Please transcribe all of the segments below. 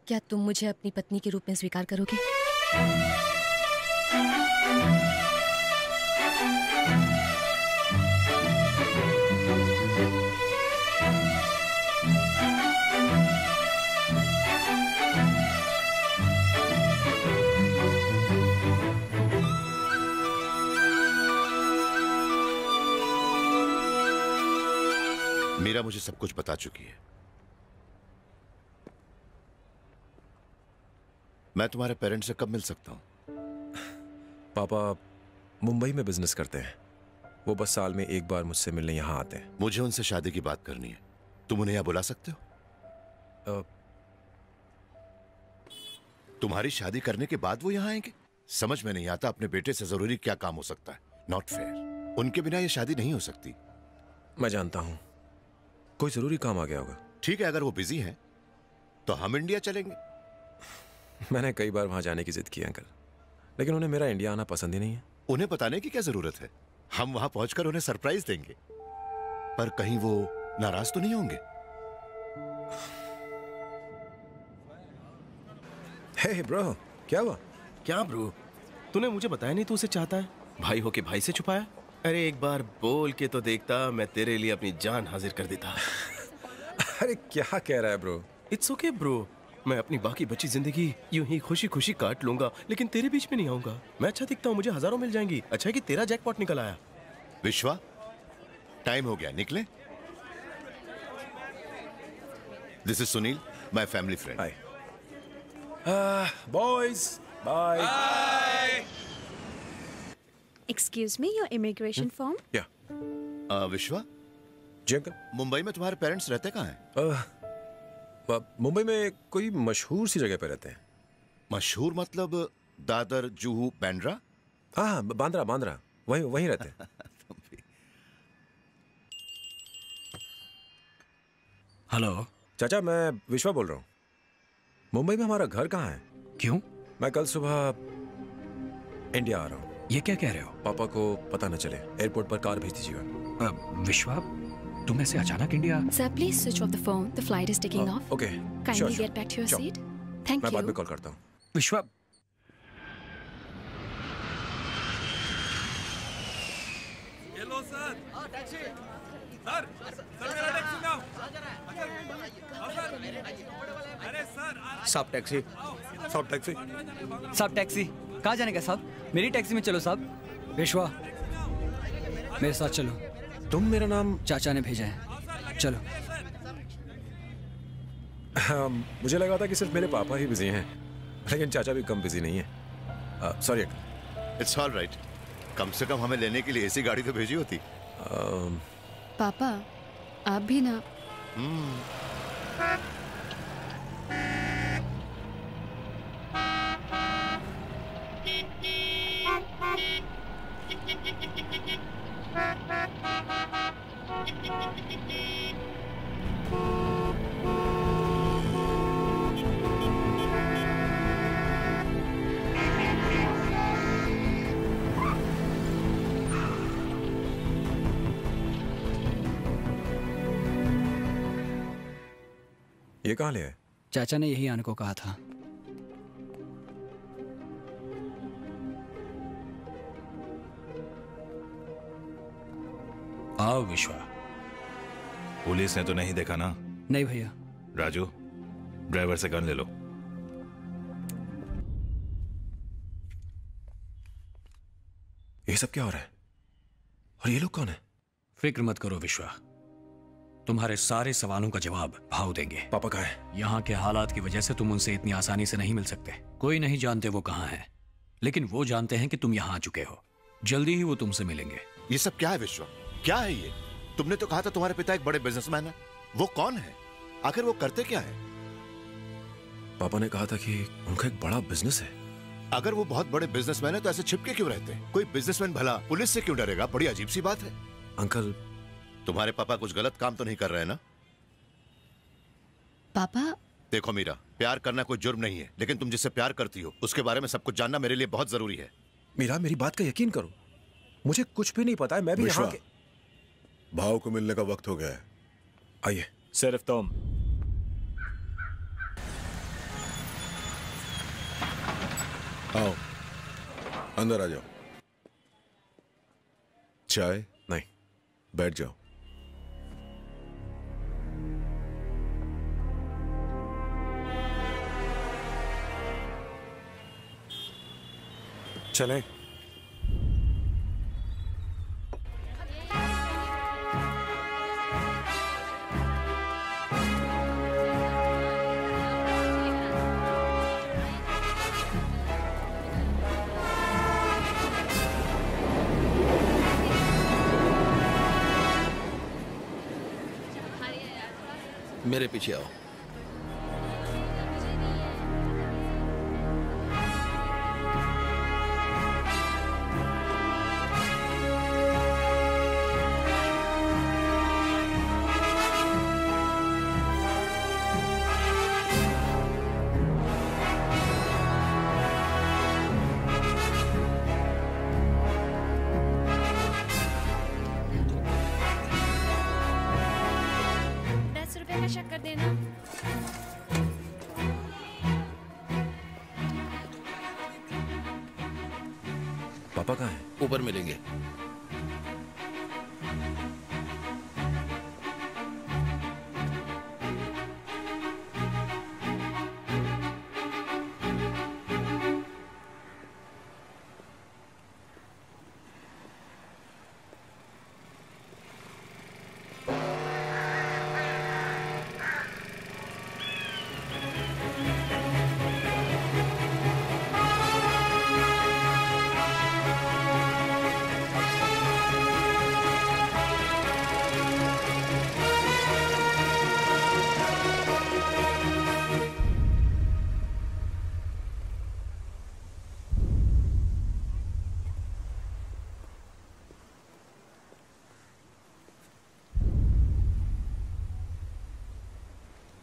क्या तुम मुझे अपनी पत्नी के रूप में स्वीकार करोगे? मीरा मुझे सब कुछ बता चुकी है। मैं तुम्हारे पेरेंट्स से कब मिल सकता हूं? पापा मुंबई में बिजनेस करते हैं। वो बस साल में एक बार मुझसे मिलने यहाँ आते हैं। मुझे उनसे शादी की बात करनी है। तुम उन्हें यहाँ बुला सकते हो? तुम्हारी शादी करने के बाद वो यहाँ आएंगे? समझ में नहीं आता अपने बेटे से जरूरी क्या काम हो सकता है। Not fair. उनके बिना ये शादी नहीं हो सकती। मैं जानता हूं, कोई जरूरी काम आ गया होगा। ठीक है, अगर वो बिजी हैं तो हम इंडिया चलेंगे। मैंने कई बार वहां जाने की जिद की अंकल, लेकिन उन्हें मेरा इंडिया आना पसंद ही नहीं है। उन्हें बताने की क्या जरूरत है? हम वहां पहुंचकर उन्हें सरप्राइज देंगे। पर कहीं वो नाराज तो नहीं होंगे? हे ब्रो, क्या हुआ? क्या ब्रो? तूने मुझे बताया नहीं तू उसे चाहता है? भाई हो के भाई से छुपाया? अरे एक बार बोल के तो देखता, मैं तेरे लिए अपनी जान हाजिर कर देता। अरे क्या कह रहा है ब्रो? इट्स ओके ब्रो, मैं अपनी बाकी बची जिंदगी यूं ही खुशी खुशी काट लूंगा, लेकिन तेरे बीच में नहीं आऊंगा। मैं अच्छा दिखता हूँ, मुझे हजारों मिल जाएंगी। अच्छा है कि तेरा जैकपॉट निकल आया। विश्वा, टाइम हो गया, निकले। This is Sunil, my family friend. Hi boys, bye. Excuse me, your immigration form? या विश्वा, जी अंकल। मुंबई में तुम्हारे पेरेंट्स रहते कहाँ हैं? मुंबई में कोई मशहूर सी जगह पे रहते हैं। मशहूर मतलब दादर, जुहू, बांद्रा? हाँ, बांद्रा, बांद्रा, वहीं वहीं रहते हैं। हेलो चाचा, मैं विश्वा बोल रहा हूँ। मुंबई में हमारा घर कहाँ है? क्यों? मैं कल सुबह इंडिया आ रहा हूँ। ये क्या कह रहे हो? पापा को पता न चले, एयरपोर्ट पर कार भेज दीजिएगा। विश्वा, तुम ऐसे अचानक India? Sir, please switch off the phone. The flight is taking off. Okay, Kindly get back to your seat. Thank मैं बाद में you. कॉल करता हूँ। विश्वा, hello sir. Taxi sir, sir मेरा टैक्सी नाउ। अरे सर, साहब टैक्सी, साहब टैक्सी, साहब टैक्सी। कहाँ जाने का साहब? मेरी टैक्सी में चलो साहब। विश्वा, मेरे साथ चलो। तुम? मेरा नाम चाचा ने भेजा है, चलो। मुझे लगा था कि सिर्फ मेरे पापा ही बिजी हैं, लेकिन चाचा भी कम बिजी नहीं है। Sorry uncle. It's all right. कम से कम हमें लेने के लिए ऐसी गाड़ी तो भेजी होती। पापा, आप भी ना। ये कहाँ ले आए? चाचा ने यही आने को कहा था। आओ विश्वा। पुलिस ने तो नहीं देखा ना? नहीं भैया। राजू, ड्राइवर से गन ले लो। ये सब क्या हो रहा है? और ये लोग कौन है? फिक्र मत करो विश्वा, तुम्हारे सारे सवालों का जवाब भाव देंगे। पापा कहाँ है? यहाँ के हालात की वजह से तुम उनसे इतनी आसानी से नहीं मिल सकते। कोई नहीं जानते वो कहाँ है, लेकिन वो जानते हैं कि तुम यहाँ आ चुके हो। जल्दी ही वो तुमसे मिलेंगे। ये सब क्या है विश्वा? क्या है ये? तुमने तो कहा था तुम्हारे पिता एक बड़े बिजनेसमैन है। वो कौन है? आखिर वो करते क्या है? पापा ने कहा था कि उनका एक बड़ा बिजनेस है। अगर वो बहुत बड़े बिजनेसमैन है तो ऐसे छिपके क्यों रहते हैं? कोई बिजनेसमैन भला पुलिस से क्यों डरेगा? बड़ी अजीब सी बात है। अंकल, तुम्हारे पापा कुछ गलत काम तो नहीं कर रहे हैं ना? पापा, देखो मीरा, प्यार करना कोई जुर्म नहीं है, लेकिन तुम जिससे प्यार करती हो उसके बारे में सब कुछ जानना मेरे लिए बहुत जरूरी है। मीरा, मेरी बात का यकीन करो, मुझे कुछ भी नहीं पता है। मैं भी यहाँ के... भाव को मिलने का वक्त हो गया है। आइए। सिर्फ तुम। आओ, अंदर आ जाओ। चाय? नहीं। बैठ जाओ। चलें? मेरे पीछे आओ। शक्कर देना। पापा कहाँ हैं? ऊपर मिलेंगे।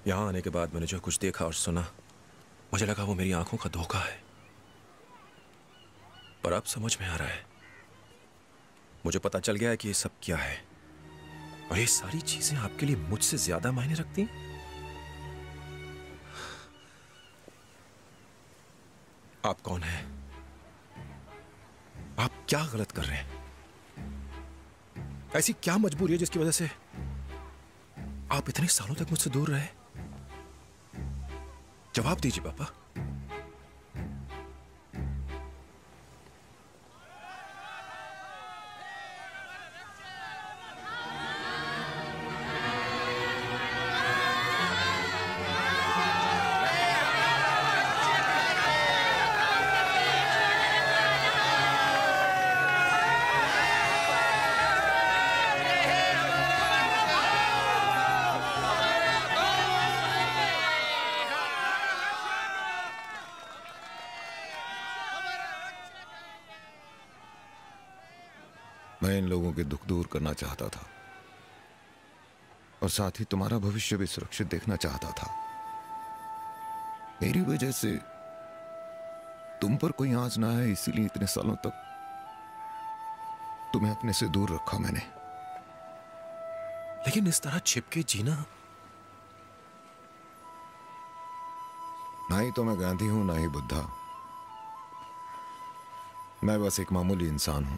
यहाँ आने के बाद मैंने जो कुछ देखा और सुना, मुझे लगा वो मेरी आंखों का धोखा है। पर अब समझ में आ रहा है, मुझे पता चल गया है कि ये सब क्या है। और ये सारी चीजें आपके लिए मुझसे ज्यादा मायने रखती हैं। आप कौन हैं? आप क्या गलत कर रहे हैं? ऐसी क्या मजबूरी है जिसकी वजह से आप इतने सालों तक मुझसे दूर रहे? जवाब दीजिए पापा। मैं इन लोगों के दुख दूर करना चाहता था और साथ ही तुम्हारा भविष्य भी सुरक्षित देखना चाहता था। मेरी वजह से तुम पर कोई आंच ना आए, इसीलिए इतने सालों तक तुम्हें अपने से दूर रखा मैंने। लेकिन इस तरह छिपके जीना, ना ही तो मैं गांधी हूं ना ही बुद्धा। मैं बस एक मामूली इंसान हूं।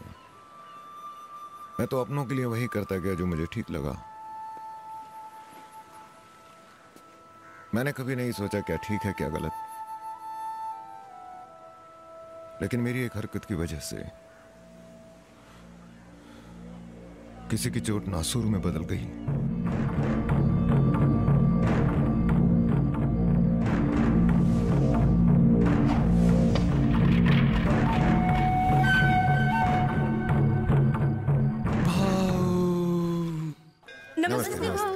मैं तो अपनों के लिए वही करता गया जो मुझे ठीक लगा। मैंने कभी नहीं सोचा क्या ठीक है क्या गलत। लेकिन मेरी एक हरकत की वजह से किसी की चोट नासूर में बदल गई। नमस्ते नमस्ते।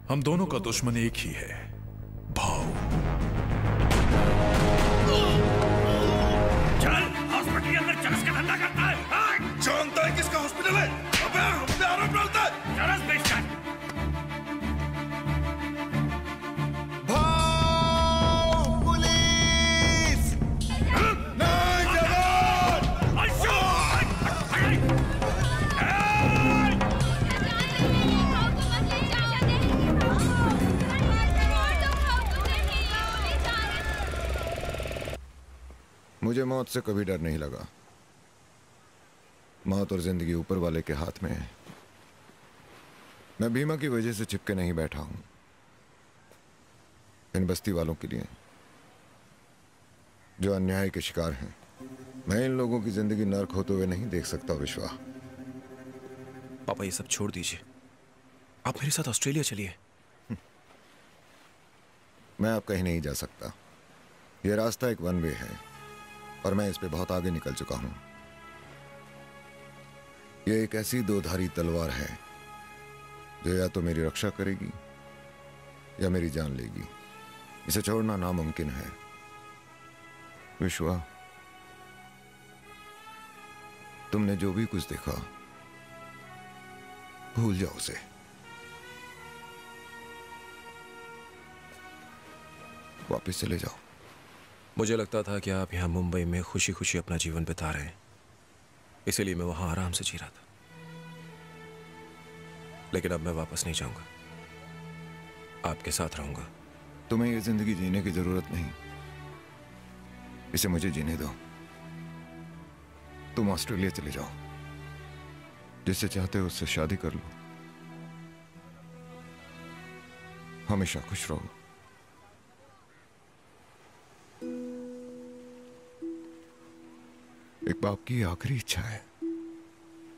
हम दोनों का दुश्मन एक ही है, भाव। चल हॉस्पिटल के अंदर चरस का धंधा करता है। जानता है किसका हॉस्पिटल है? अबे हम पे आरोप डालता है। चरस बेचता है। पुलिस! नहीं जवान! मुझे मौत से कभी डर नहीं लगा। मौत और जिंदगी ऊपर वाले के हाथ में है। मैं भीमा की वजह से चिपके नहीं बैठा हूं। इन बस्ती वालों के लिए जो अन्याय के शिकार हैं, मैं इन लोगों की जिंदगी नर्क होते हुए नहीं देख सकता विश्वा। पापा ये सब छोड़ दीजिए, आप मेरे साथ ऑस्ट्रेलिया चलिए। मैं अब कहीं नहीं जा सकता। यह रास्ता एक वन वे है और मैं इस पे बहुत आगे निकल चुका हूं। यह एक ऐसी दोधारी तलवार है जो या तो मेरी रक्षा करेगी या मेरी जान लेगी। इसे छोड़ना नामुमकिन है विश्वा। तुमने जो भी कुछ देखा भूल जाओ उसे। वापस चले जाओ। मुझे लगता था कि आप यहाँ मुंबई में खुशी खुशी अपना जीवन बिता रहे हैं, इसीलिए मैं वहां आराम से जी रहा था। लेकिन अब मैं वापस नहीं जाऊंगा, आपके साथ रहूंगा। तुम्हें ये जिंदगी जीने की जरूरत नहीं, इसे मुझे जीने दो। तुम ऑस्ट्रेलिया चले जाओ, जिससे चाहते हो उससे शादी कर लो, हमेशा खुश रहो। एक बाप की आखिरी इच्छा है।